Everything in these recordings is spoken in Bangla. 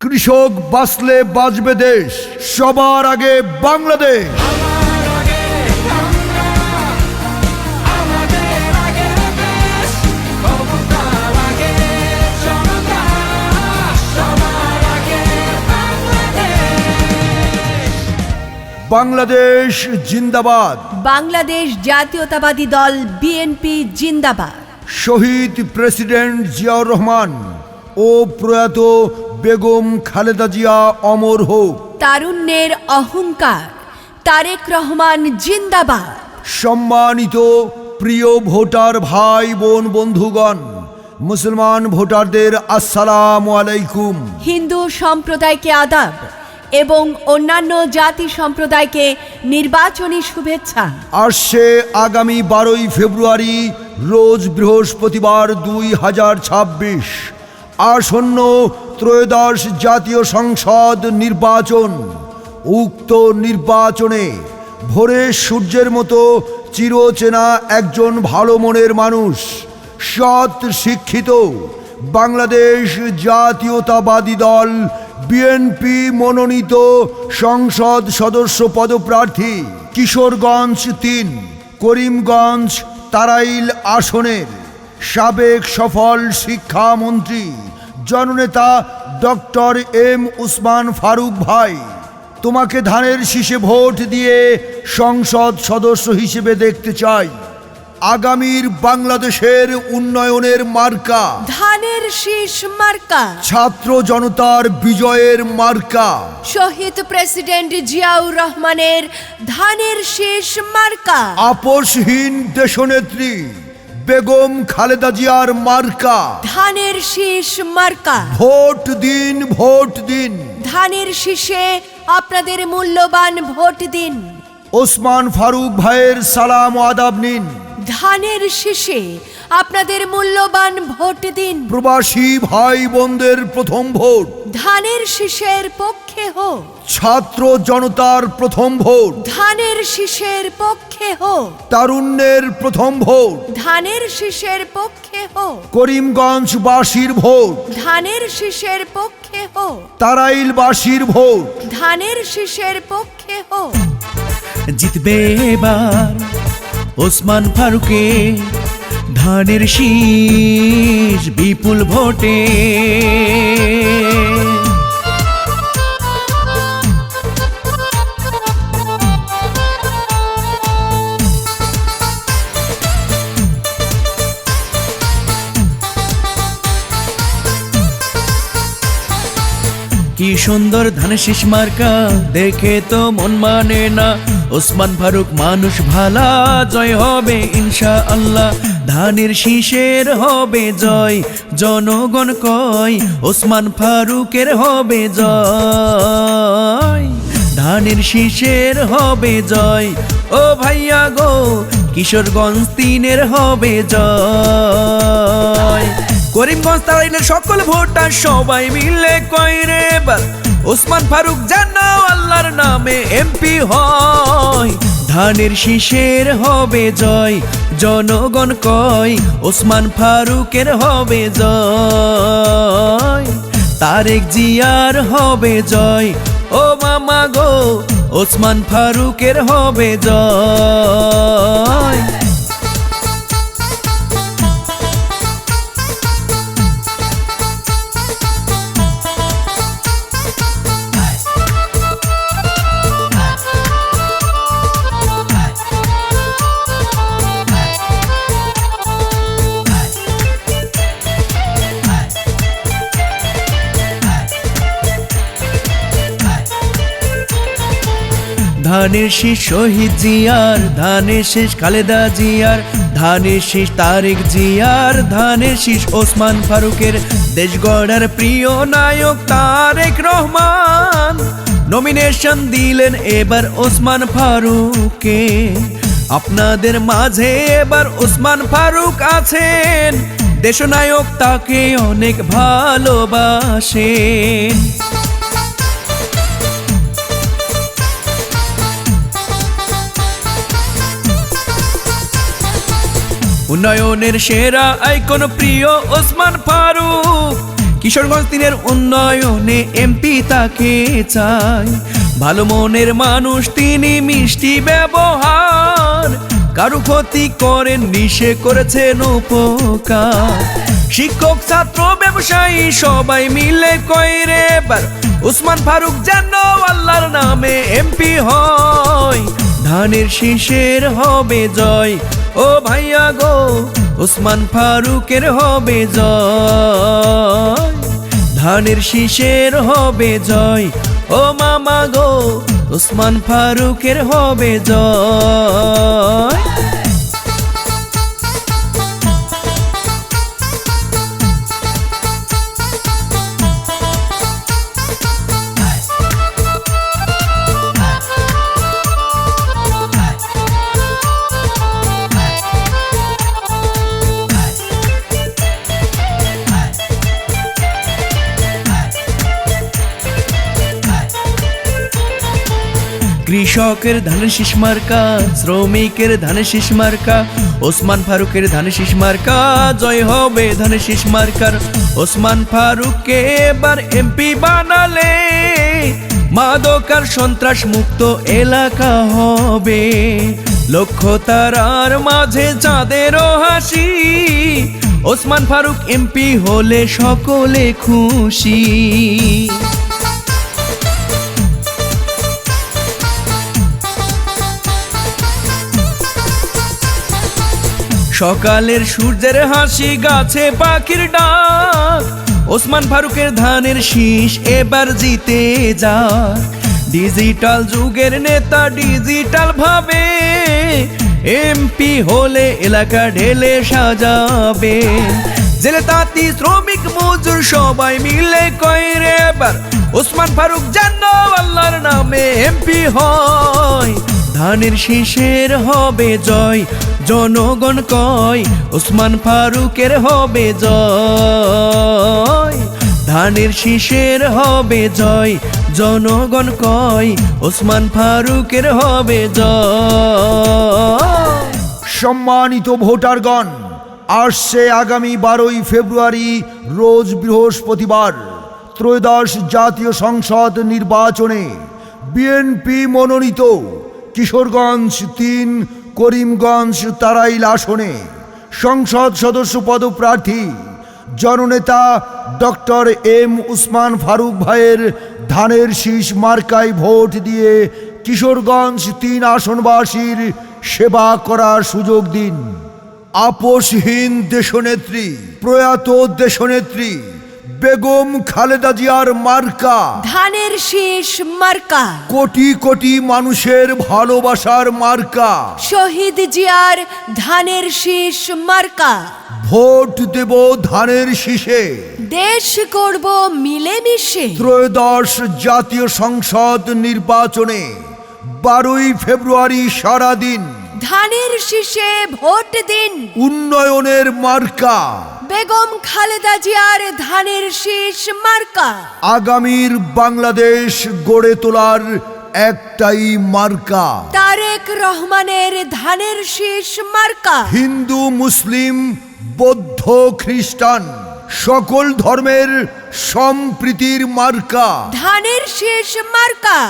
কৃষক বাঁচলে বাঁচবে দেশ, সবার আগে বাংলাদেশ। বাংলাদেশ জিন্দাবাদ। বাংলাদেশ জাতীয়তাবাদী দল বিএনপি জিন্দাবাদ। শহীদ প্রেসিডেন্ট জিয়াউর রহমান ও প্রয়াত বেগম খালেদা জিয়া অমর হোক। তারুণ্যের অহংকার তারেক রহমান জিন্দাবাদ। সম্মানিত প্রিয় ভোটার ভাই বোন বন্ধুগণ, মুসলমান ভোটারদের আসসালামু আলাইকুম। হিন্দু সম্প্রদায়কে আদাব এবং অন্যান্য জাতি সম্প্রদায়কে নির্বাচনী শুভেচ্ছা। আসছে আগামী 12ই ফেব্রুয়ারি রোজ বৃহস্পতিবার 2026 আসন্ন ত্রয়োদশ জাতীয় সংসদ নির্বাচন। উক্ত নির্বাচনে ভোরে সূর্যের মতো চিরচেনা একজন ভালো মনের মানুষ, সৎ শিক্ষিত বাংলাদেশ জাতীয়তাবাদী দল বিএনপি মনোনীত সংসদ সদস্য পদপ্রার্থী কিশোরগঞ্জ 3 করিমগঞ্জ তারাইল আসনের সাবেক সফল শিক্ষামন্ত্রী জননেতা ডক্টর এম উসমান ফারুক ভাই, তোমাকে ধানের শীষে ভোট দিয়ে সংসদ সদস্য হিসেবে দেখতে চাই। আগামীর বাংলাদেশের উন্নয়নের মার্কা ধানের শীষ মার্কা, ছাত্র জনতার বিজয়ের মার্কা, শহীদ প্রেসিডেন্ট জিয়াউর রহমানের ধানের শীষ মার্কা, আপোষহীন দেশনেত্রী বেগম খালেদা জিয়ার মার্কা। ধানের শীষ মার্কা। ভোট দিন, ভোট দিন। ধানের শীষে আপনাদের মূল্যবান ভোট দিন। ওসমান ফারুক ভাইয়ের সালাম ও আদাব নিন। ধানের শীষে আপনাদের মূল্যবান ভোট দিন। প্রবাসী ভাই বোনদের প্রথম ভোট ধানের শীষের পক্ষে হোক। ছাত্র জনতার প্রথম ভোট ধানের শীষের পক্ষে হোক। তারুণ্যের প্রথম ভোট ধানের শীষের পক্ষে হোক। করিমগঞ্জবাসীর ভোট ধানের শীষের পক্ষে হোক। তারাইলবাসীর ভোট ধানের শীষের পক্ষে হোক। জিতবে এবার ওসমান ফারুকে ধানের শীষ বিপুল ভোটে। কি সুন্দর ধানের শীষ মার্কা, দেখে তো মন মানে না। ওসমান ফারুক মানুষ ভালা, জয় হবে ইনশাআল্লাহ। ধানের শীষের হবে জয়, জনগণ কয় ওসমান ফারুকের হবে জয়। ধানের শীষের হবে জয়, ও ভাইয়া গো কিশোরগঞ্জ 3 হবে জয়। করিমগঞ্জ তারাইলের সকল ভোটার সবাই মিলে কয় রে এবার ওসমান ফারুক যেন আল্লাহর নামে এমপি হয়। ধানের শীষের হবে জয়, জনগণ কয় ওসমান ফারুকের হবে জয়। তারেক জিয়ার হবে জয়, ও মামা গো ওসমান ফারুকের হবে জয়। ধানের শীষ শহীদ জিয়ার, ধানের শীষ খালেদা জিয়ার, ধানের শীষ তারেক জিয়ার, ধানের শীষ ওসমান ফারুকের। দেশ গড়ার প্রিয় নায়ক তারেক রহমান নমিনেশন দিলেন এবার ওসমান ফারুককে। আপনাদের মাঝে এবার ওসমান ফারুক আছেন, দেশনায়ক তাকে অনেক ভালোবাসেন। উন্নয়নের সেরা আইকন প্রিয় ওসমান ফারুক, কিশোরগঞ্জ 3-এর উন্নয়নে এমপি তাকে চাই। ভালো মনের মানুষ তিনি, মিষ্টি ব্যবহার, কারু ক্ষতি করেন নিষে করেছেন উপকার। শিক্ষক ছাত্র ব্যবসায়ী সবাই মিলে কইরে বার, ওসমান ফারুক যেন আল্লাহর নামে এমপি হয়। ধানের শীষের হবে জয়, ও ভাইয়া গো ওসমান ফারুকের হবে জয়। ধানের শীষের হবে জয়, ও মামা গো ওসমান ফারুকের হবে জয়। কৃষকের ধানের শীষ মার্কা, শ্রমিকের ধানের শীষ মার্কা, ওসমান ফারুকের ধানের শীষ মার্কা, জয় হবে ধানের শীষ মার্কার। ওসমান ফারুককে এবার এমপি বানালে মাদকার সন্ত্রাস মুক্ত এলাকা হবে। লক্ষ্য তারার মাঝে চাঁদেরও হাসি, ওসমান ফারুক এমপি হলে সকলে খুশি। সকালের সূর্যের হাসি, গাছে পাখির ডাক, ওসমান ফারুকের ধানের শীষ এবার জিতে যা। ডিজিটাল যুগের নেতা ডিজিটাল ভাবে, এমপি হলে এলাকা ঢেলে সাজাবে। জেলে তাঁতি শ্রমিক মজুর সবাই মিলে কইরে এবার, ওসমান ফারুক যেন আল্লাহর নামে এমপি হয়। ধানের শীষের হবে জয়, জনগণ কয় ওসমান ফারুকের হবে জয়। ধানের শীষের হবে জয়, জনগণ কয় ওসমান ফারুকের হবে জয়। সম্মানিত ভোটারগণ, আসছে আগামী 12ই ফেব্রুয়ারি রোজ বৃহস্পতিবার ত্রয়োদশ জাতীয় সংসদ নির্বাচনে বিএনপি মনোনীত কিশোরগঞ্জ 3 করিমগঞ্জ তারাইল আসনে সংসদ সদস্য পদপ্রার্থী জননেতা ডক্টর এম ওসমান ফারুক ভাইয়ের ধানের শীষ মার্কায় ভোট দিয়ে কিশোরগঞ্জ 3 আসনবাসীর সেবা করার সুযোগ দিন। আপোষহীন দেশনেত্রী, প্রয়াত দেশনেত্রী বেগম খালেদা জিয়ার মার্কা ধানের শীষ মার্কা, কোটি কোটি মানুষের ভালোবাসার মার্কা। শহীদ জিয়ার ধানের শীষ মার্কা। ভোট দেব ধানের শীষে, দেশ করব মিলেমিশে। ত্রয়োদশ জাতীয় সংসদ নির্বাচনে 12ই ফেব্রুয়ারি সারাদিন ধানের শীষে ভোট দিন। উন্নয়নের মার্কা বেগম খালেদা জিয়ার ধানের শীষ মার্কা। আগামীর বাংলাদেশ গড়ে তোলার একটাই মার্কা, তারেক রহমানের ধানের শীষ মার্কা। হিন্দু মুসলিম বৌদ্ধ খ্রিস্টান সকল ধর্মের সম্প্রীতির মার্কা, ধানের শীষ মার্কা।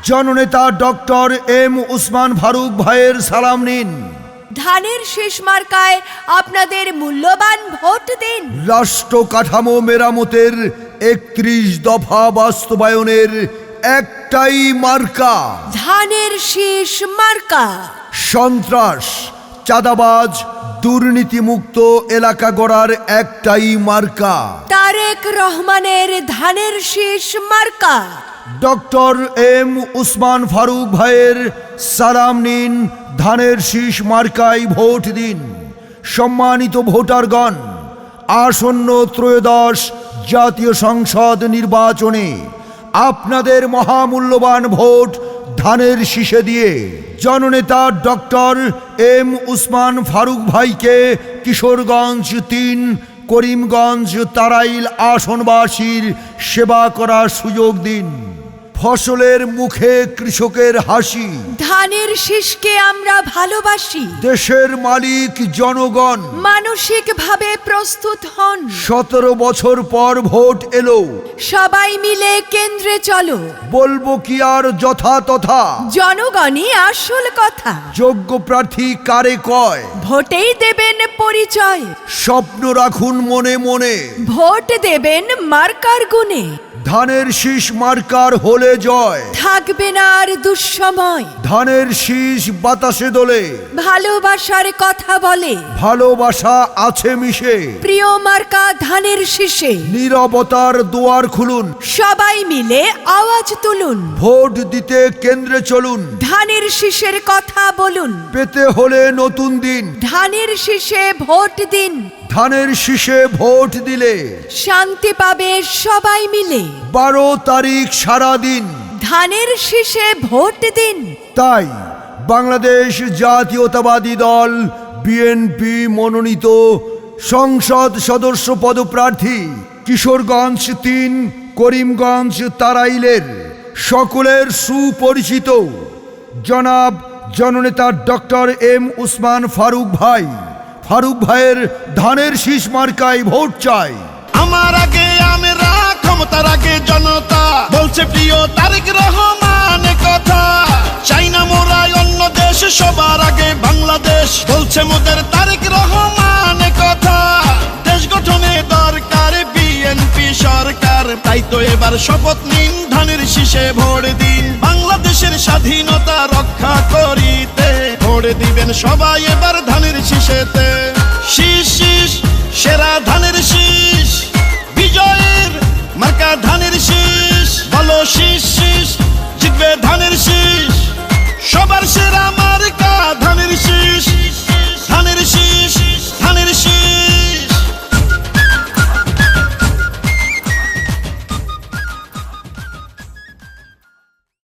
জননেতা ডক্টর এম ওসমান ফারুক ভাইয়ের সালাম নিন। ধানের শীষ মার্কায় আপনাদের মূল্যবান ভোট দিন। রাষ্ট্র কাঠামো মেরামতের 31 দফা বাস্তবায়নের একটাই মার্কা, ধানের শীষ মার্কা। সন্ত্রাস, চাঁদাবাজ, দুর্নীতিমুক্ত এলাকা গড়ার একটাই মার্কা, তারেক রহমানের ধানের শীষ মার্কা। ডক্টর এম ওসমান ফারুক ভাইয়ের সালাম নিন, ধানের শীষ মার্কায় ভোট দিন। সম্মানিত ভোটারগণ, আসন্ন ত্রয়োদশ জাতীয় সংসদ নির্বাচনে আপনাদের মহামূল্যবান ভোট ধানের শীষে দিয়ে জননেতা ডক্টর এম ওসমান ফারুক ভাইকে কিশোরগঞ্জ 3 করিমগঞ্জ তারাইল আসনবাসীর সেবা করার সুযোগ দিন। ফসলের মুখে কৃষকের হাসি, ধানের শীষকে আমরা ভালোবাসি। দেশের মালিক জনগণ, মানসিকভাবে প্রস্তুত হন। 17 বছর পর ভোট এলো, সবাই মিলে কেন্দ্রে চলো। বলবো কি আর যথা তথা, জনগণই আসল কথা। যোগ্য প্রার্থী কারে কয়, ভোটেই দেবেন পরিচয়। স্বপ্ন রাখুন মনে মনে, ভোট দেবেন মার্কার গুণে। ধানের শীষ মার্কার হলে জয়, থাকবে না আর দুঃসময়। ধানের শীষ বাতাসে দোলে, ভালোবাসার কথা বলে। ভালোবাসা আছে মিশে, প্রিয় মার্কা ধানের শীষে। নীরবতার দুয়ার খুলুন, সবাই মিলে আওয়াজ তুলুন। ভোট দিতে কেন্দ্রে চলুন, ধানের শীষের কথা বলুন। পেতে হলে নতুন দিন, ধানের শীষে ভোট দিন। ধানের শীষে ভোট দিলে শান্তি পাবে সবাই মিলে। 12 তারিখ সারাদিন। ধানের শীষে ভোট দিন। তাই বাংলাদেশ জাতীয়তাবাদী দল বিএনপি মনোনীত সংসদ সদস্য পদপ্রার্থী কিশোরগঞ্জ 3 করিমগঞ্জ তারাইলের সকলের সুপরিচিত জনাব জননেতা ডক্টর এম উসমান ফারুক ভাইয়ের ধানের শীষ মার্কায় ভোট চাই। আমার আগে আমরা ক্ষমতার আগে জনতা, বলছে প্রিয় তারেক রহমান কথা। চাই না মোরা অন্য দেশ, সবার আগে বাংলাদেশ, বলছে মোদের তারেক রহমান কথা। দেশ গঠনে দরকার বিএনপি সরকার, তাই তো এবার শপথ নিন, ধানের শীষে ভোট দিন। বাংলাদেশের স্বাধীনতা রক্ষা করিতে ভোট দিবেন সবাই এবার ধানের শীষেতে। শীষ শীষ সেরা ধানের শীষ, বিজয়ের মার্কা